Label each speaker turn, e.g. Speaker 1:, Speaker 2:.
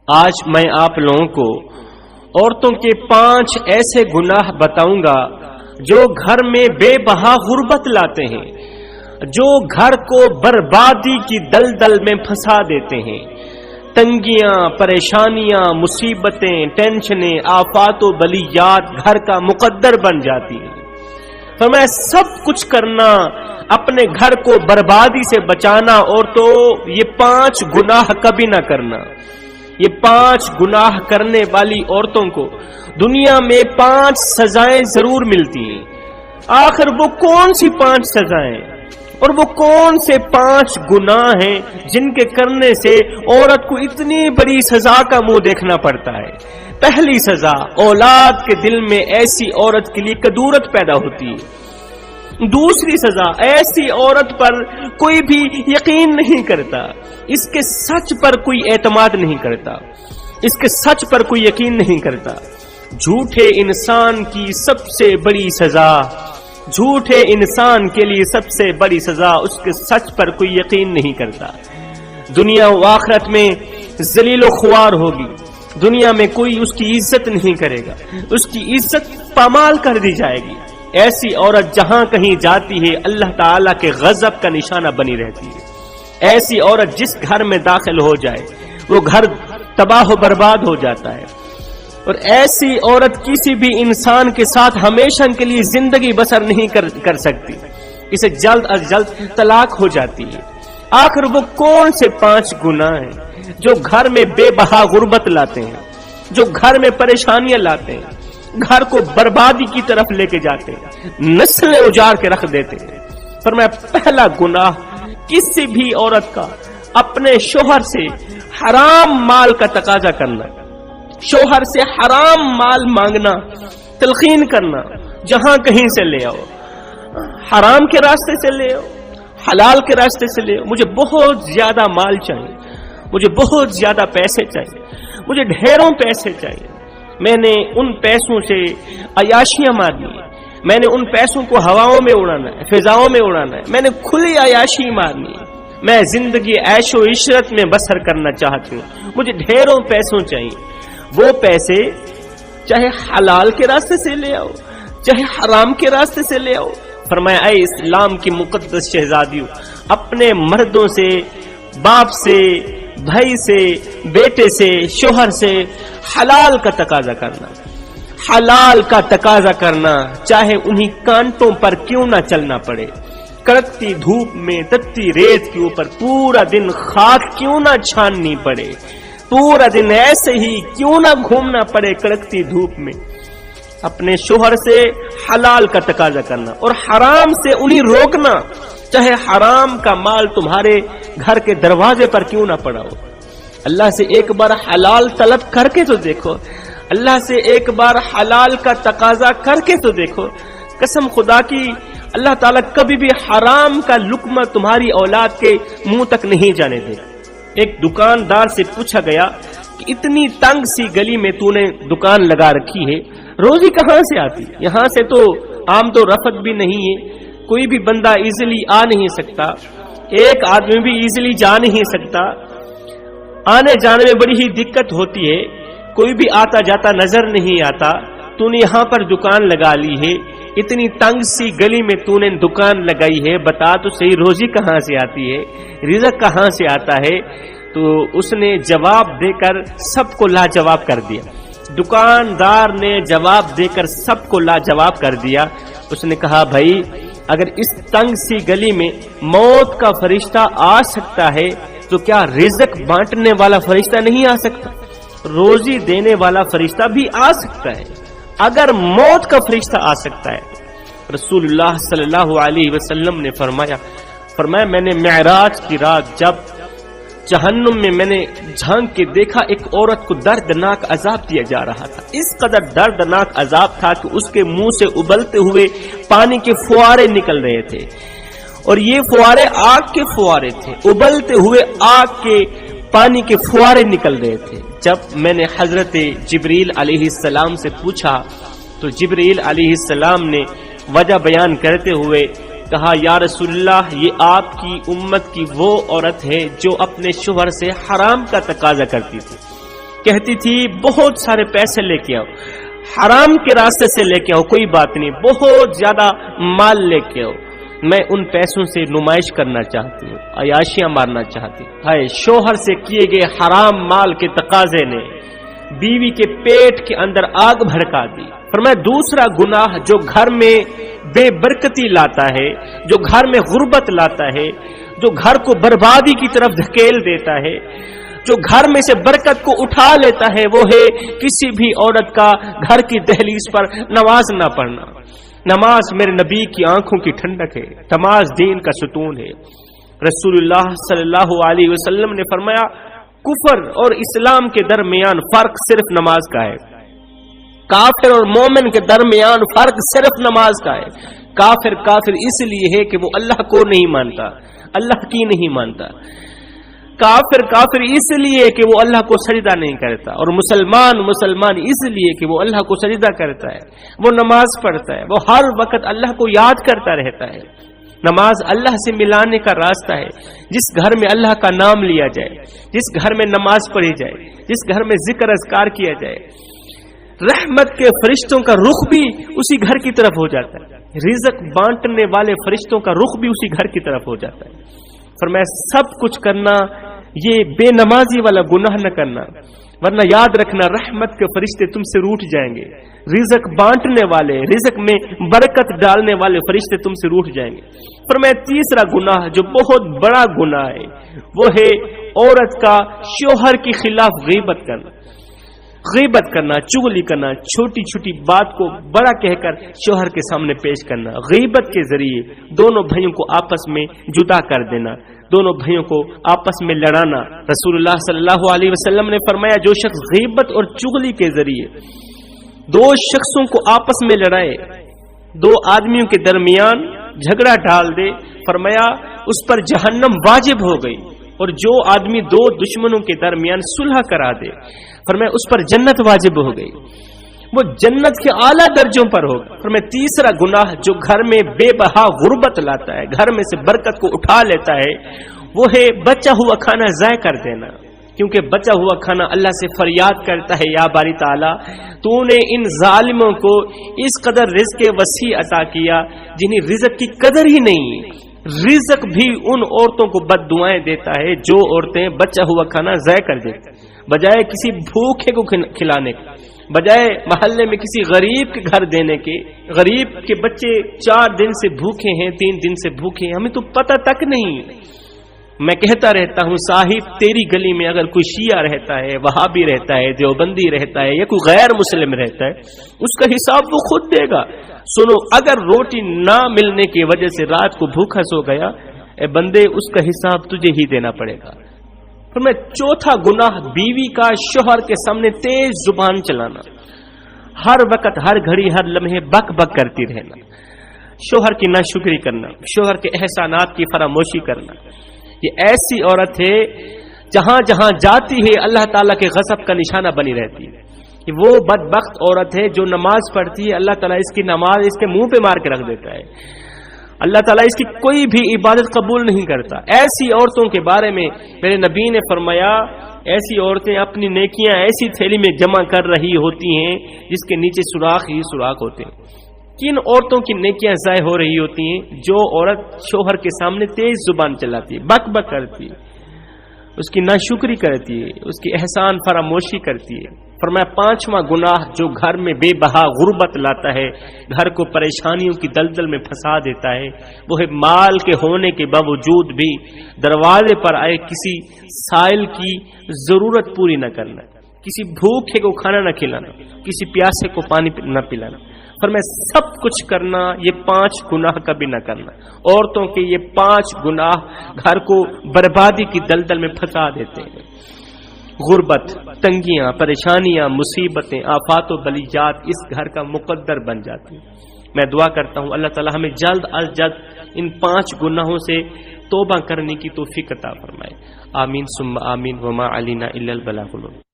Speaker 1: آج میں آپ لوگوں کو عورتوں کے 5 ایسے گناہ بتاؤں گا جو گھر میں بے بہا غربت لاتے ہیں، جو گھر کو بربادی کی دلدل میں پھنسا دیتے ہیں۔ تنگیاں، پریشانیاں، مصیبتیں، ٹینشنیں، آفات و بلیات گھر کا مقدر بن جاتی ہیں۔ فرمایا سب کچھ کرنا، اپنے گھر کو بربادی سے بچانا، اور تو یہ 5 گناہ کبھی نہ کرنا۔ یہ 5 گناہ کرنے والی عورتوں کو دنیا میں 5 سزائیں ضرور ملتی ہیں۔ آخر وہ کون سی 5 سزائیں اور وہ کون سے 5 گناہ ہیں جن کے کرنے سے عورت کو اتنی بڑی سزا کا منہ دیکھنا پڑتا ہے؟ پہلی سزا، اولاد کے دل میں ایسی عورت کے لیے کدورت پیدا ہوتی ہے۔ دوسری سزا، ایسی عورت پر کوئی بھی یقین نہیں کرتا، اس کے سچ پر کوئی اعتماد نہیں کرتا، اس کے سچ پر کوئی یقین نہیں کرتا۔ جھوٹے انسان کی سب سے بڑی سزا، جھوٹے انسان کے لیے سب سے بڑی سزا، اس کے سچ پر کوئی یقین نہیں کرتا۔ دنیا و آخرت میں ذلیل و خوار ہوگی، دنیا میں کوئی اس کی عزت نہیں کرے گا، اس کی عزت پامال کر دی جائے گی۔ ایسی عورت جہاں کہیں جاتی ہے اللہ تعالیٰ کے غضب کا نشانہ بنی رہتی ہے۔ ایسی عورت جس گھر میں داخل ہو جائے وہ گھر تباہ و برباد ہو جاتا ہے، اور ایسی عورت کسی بھی انسان کے ساتھ ہمیشہ کے لیے زندگی بسر نہیں کر سکتی، اسے جلد از جلد طلاق ہو جاتی ہے۔ آخر وہ کون سے 5 گناہ ہیں جو گھر میں بے بہا غربت لاتے ہیں، جو گھر میں پریشانیاں لاتے ہیں، گھر کو بربادی کی طرف لے کے جاتے ہیں، نسلیں اجاڑ کے رکھ دیتے ہیں؟ فرمایا پہلا گناہ، کسی بھی عورت کا اپنے شوہر سے حرام مال کا تقاضا کرنا، شوہر سے حرام مال مانگنا، تلقین کرنا، جہاں کہیں سے لے آؤ، حرام کے راستے سے لے آؤ، حلال کے راستے سے لے آؤ، مجھے بہت زیادہ مال چاہیے، مجھے بہت زیادہ پیسے چاہیے، مجھے ڈھیروں پیسے چاہیے، میں نے ان پیسوں سے عیاشیاں مارنی ہے، میں نے ان پیسوں کو ہواؤں میں اڑانا ہے، فضاؤں میں اڑانا ہے، میں نے کھلی عیاشی مارنی ہے، میں زندگی عیش و عشرت میں بسر کرنا چاہتی ہوں، مجھے ڈھیروں پیسوں چاہیے۔ وہ پیسے چاہے حلال کے راستے سے لے آؤ، چاہے حرام کے راستے سے لے آؤ۔ فرمایا اے اسلام کی مقدس شہزادیوں، اپنے مردوں سے، باپ سے، بھائی سے، بیٹے سے، شوہر سے حلال کا تقاضا کرنا، حلال کا تقاضا کرنا، چاہے انہی کانٹوں پر کیوں نہ چلنا پڑے، کڑکتی دھوپ میں، تتی ریت کے اوپر پورا دن خاک کیوں نہ چھاننی پڑے، پورا دن ایسے ہی کیوں نہ گھومنا پڑے کڑکتی دھوپ میں۔ اپنے شوہر سے حلال کا تقاضا کرنا اور حرام سے انہیں روکنا، چاہے حرام کا مال تمہارے گھر کے دروازے پر کیوں نہ پڑا ہو۔ اللہ سے ایک بار حلال طلب کر کے تو دیکھو، اللہ سے ایک بار حلال کا تقاضا کر کے تو دیکھو، قسم خدا کی اللہ تعالیٰ کبھی بھی حرام کا لقمہ تمہاری اولاد کے منہ تک نہیں جانے دے گا۔ ایک دکاندار سے پوچھا گیا کہ اتنی تنگ سی گلی میں تو نے دکان لگا رکھی ہے، روزی کہاں سے آتی؟ یہاں سے تو آمد و رفت بھی نہیں ہے، کوئی بھی بندہ ایزیلی آ نہیں سکتا، ایک آدمی بھی ایزیلی جا نہیں سکتا، آنے جانے میں بڑی ہی دقت ہوتی ہے، کوئی بھی آتا جاتا نظر نہیں آتا، تو نے یہاں پر دکان لگا لی ہے، اتنی تنگ سی گلی میں تو نے دکان لگائی ہے، بتا تو صحیح روزی کہاں سے آتی ہے، رزق کہاں سے آتا ہے؟ تو اس نے جواب دے کر سب کو لاجواب کر دیا، دکاندار نے جواب دے کر سب کو لاجواب کر دیا۔ اس نے کہا بھائی اگر اس تنگ سی گلی میں موت کا فرشتہ آ سکتا ہے تو کیا رزق بانٹنے والا فرشتہ نہیں آ سکتا؟ روزی دینے والا فرشتہ بھی آ سکتا ہے، اگر موت کا فرشتہ آ سکتا ہے۔ رسول اللہ صلی اللہ علیہ وسلم نے فرمایا میں نے معراج کی رات جب جہنم میں نے جھانک کے دیکھا ایک عورت کو دردناک عذاب دیا جا رہا تھا، اس قدر دردناک عذاب تھا کہ اس کے منہ سے ابلتے ہوئے پانی کے فوارے نکل رہے تھے، اور یہ فوارے آگ کے فوارے تھے، ابلتے ہوئے آگ کے پانی کے فوارے نکل رہے تھے۔ جب میں نے حضرت جبریل علیہ السلام سے پوچھا تو جبریل علیہ السلام نے وجہ بیان کرتے ہوئے کہا یا رسول اللہ یہ آپ کی امت کی وہ عورت ہے جو اپنے شوہر سے حرام کا تقاضا کرتی تھی، کہتی تھی بہت سارے پیسے لے کے آؤ، حرام کے راستے سے لے کے آؤ، کوئی بات نہیں، بہت زیادہ مال لے کے آؤ، میں ان پیسوں سے نمائش کرنا چاہتی ہوں، عیاشیاں مارنا چاہتی ہوں۔ ہائے، شوہر سے کیے گئے حرام مال کے تقاضے نے بیوی کے پیٹ کے اندر آگ بھڑکا دی۔ فرمایا دوسرا گناہ جو گھر میں بے برکتی لاتا ہے، جو گھر میں غربت لاتا ہے، جو گھر کو بربادی کی طرف دھکیل دیتا ہے، جو گھر میں سے برکت کو اٹھا لیتا ہے، وہ ہے کسی بھی عورت کا گھر کی دہلیز پر نماز نہ پڑھنا۔ نماز میرے نبی کی آنکھوں کی ٹھنڈک ہے، نماز دین کا ستون ہے۔ رسول اللہ صلی اللہ علیہ وسلم نے فرمایا کفر اور اسلام کے درمیان فرق صرف نماز کا ہے، کافر اور مومن کے درمیان فرق صرف نماز کا ہے۔ کافر اس لیے ہے کہ وہ اللہ کو نہیں مانتا، اللہ کی نہیں مانتا۔ کافر اس لیے کہ وہ اللہ کو سجدہ نہیں کرتا، اور مسلمان اس لیے کہ وہ اللہ کو سجدہ کرتا ہے، وہ نماز پڑھتا ہے، وہ ہر وقت اللہ کو یاد کرتا رہتا ہے۔ نماز اللہ سے ملانے کا راستہ ہے۔ جس گھر میں اللہ کا نام لیا جائے، جس گھر میں نماز پڑھی جائے، جس گھر میں ذکر اذکار کیا جائے، رحمت کے فرشتوں کا رخ بھی اسی گھر کی طرف ہو جاتا ہے، رزق بانٹنے والے فرشتوں کا رخ بھی اسی گھر کی طرف ہو جاتا ہے۔ فرمایا سب کچھ کرنا، یہ بے نمازی والا گناہ نہ کرنا، ورنہ یاد رکھنا رحمت کے فرشتے تم سے روٹھ جائیں گے، رزق بانٹنے والے، رزق میں برکت ڈالنے والے فرشتے تم سے روٹھ جائیں گے۔ فرمایا تیسرا گناہ جو بہت بڑا گناہ ہے، وہ ہے عورت کا شوہر کے خلاف غیبت کرنا، چغلی کرنا، چھوٹی چھوٹی بات کو بڑا کہہ کر شوہر کے سامنے پیش کرنا، غیبت کے ذریعے دونوں بھائیوں کو آپس میں جدا کر دینا، دونوں بھائیوں کو آپس میں لڑانا۔ رسول اللہ صلی اللہ علیہ وسلم نے فرمایا جو شخص غیبت اور چغلی کے ذریعے دو شخصوں کو آپس میں لڑائے، دو آدمیوں کے درمیان جھگڑا ڈال دے، فرمایا اس پر جہنم واجب ہو گئی، اور جو آدمی دو دشمنوں کے درمیان صلح کرا دے، فرمایا اس پر جنت واجب ہو گئی، وہ جنت کے اعلیٰ درجوں پر ہوگا۔ فرمایا تیسرا گناہ جو گھر میں بے بہا غربت لاتا ہے، گھر میں سے برکت کو اٹھا لیتا ہے، وہ ہے بچا ہوا کھانا ضائع کر دینا، کیونکہ بچا ہوا کھانا اللہ سے فریاد کرتا ہے یا باری تعالیٰ تو نے ان ظالموں کو اس قدر رزق وسیع عطا کیا جنہیں رزق کی قدر ہی نہیں۔ رزق بھی ان عورتوں کو بد دعائیں دیتا ہے جو عورتیں بچا ہوا کھانا ضائع کر دیتی، بجائے کسی بھوکے کو کھلانے کے، بجائے محلے میں کسی غریب کے گھر دینے کے۔ غریب کے بچے 4 دن سے بھوکے ہیں، 3 دن سے بھوکے ہیں، ہمیں تو پتہ تک نہیں۔ میں کہتا رہتا ہوں صاحب تیری گلی میں اگر کوئی شیعہ رہتا ہے، وہابی رہتا ہے، دیوبندی رہتا ہے، یا کوئی غیر مسلم رہتا ہے، اس کا حساب وہ خود دے گا۔ سنو، اگر روٹی نہ ملنے کی وجہ سے رات کو بھوکا سو گیا، اے بندے اس کا حساب تجھے ہی دینا پڑے گا۔ پھر میں چوتھا گناہ بیوی کا شوہر کے سامنے تیز زبان چلانا، ہر وقت ہر گھڑی ہر لمحے بک بک کرتی رہنا، شوہر کی ناشکری کرنا، شوہر کے احسانات کی فراموشی کرنا۔ یہ ایسی عورت ہے جہاں جہاں جاتی ہے اللہ تعالیٰ کے غضب کا نشانہ بنی رہتی ہے۔ وہ بدبخت عورت ہے جو نماز پڑھتی ہے، اللہ تعالیٰ اس کی نماز اس کے منہ پہ مار کے رکھ دیتا ہے، اللہ تعالیٰ اس کی کوئی بھی عبادت قبول نہیں کرتا۔ ایسی عورتوں کے بارے میں میرے نبی نے فرمایا ایسی عورتیں اپنی نیکیاں ایسی تھیلی میں جمع کر رہی ہوتی ہیں جس کے نیچے سوراخ ہی سوراخ ہوتے ہیں۔ کن عورتوں کی نیکیاں ضائع ہو رہی ہوتی ہیں؟ جو عورت شوہر کے سامنے تیز زبان چلاتی ہے، بک بک کرتی ہے، اس کی ناشکری کرتی ہے، اس کی احسان فراموشی کرتی ہے۔ فرمایا پانچواں گناہ جو گھر میں بے بہا غربت لاتا ہے، گھر کو پریشانیوں کی دلدل میں پھنسا دیتا ہے، وہ ہے مال کے ہونے کے باوجود بھی دروازے پر آئے کسی سائل کی ضرورت پوری نہ کرنا، کسی بھوکے کو کھانا نہ کھلانا، کسی پیاسے کو پانی نہ پلانا۔ فرمایا سب کچھ کرنا، یہ 5 گناہ کبھی نہ کرنا۔ عورتوں کے یہ 5 گناہ گھر کو بربادی کی دلدل میں پھنسا دیتے ہیں۔ غربت، تنگیاں، پریشانیاں، مصیبتیں، آفات و بلیات اس گھر کا مقدر بن جاتی ہیں۔ میں دعا کرتا ہوں اللہ تعالی ہمیں جلد از جلد ان 5 گناہوں سے توبہ کرنے کی توفیق عطا فرمائے۔ آمین ثم آمین، وما علینا الا البلاغ المبین۔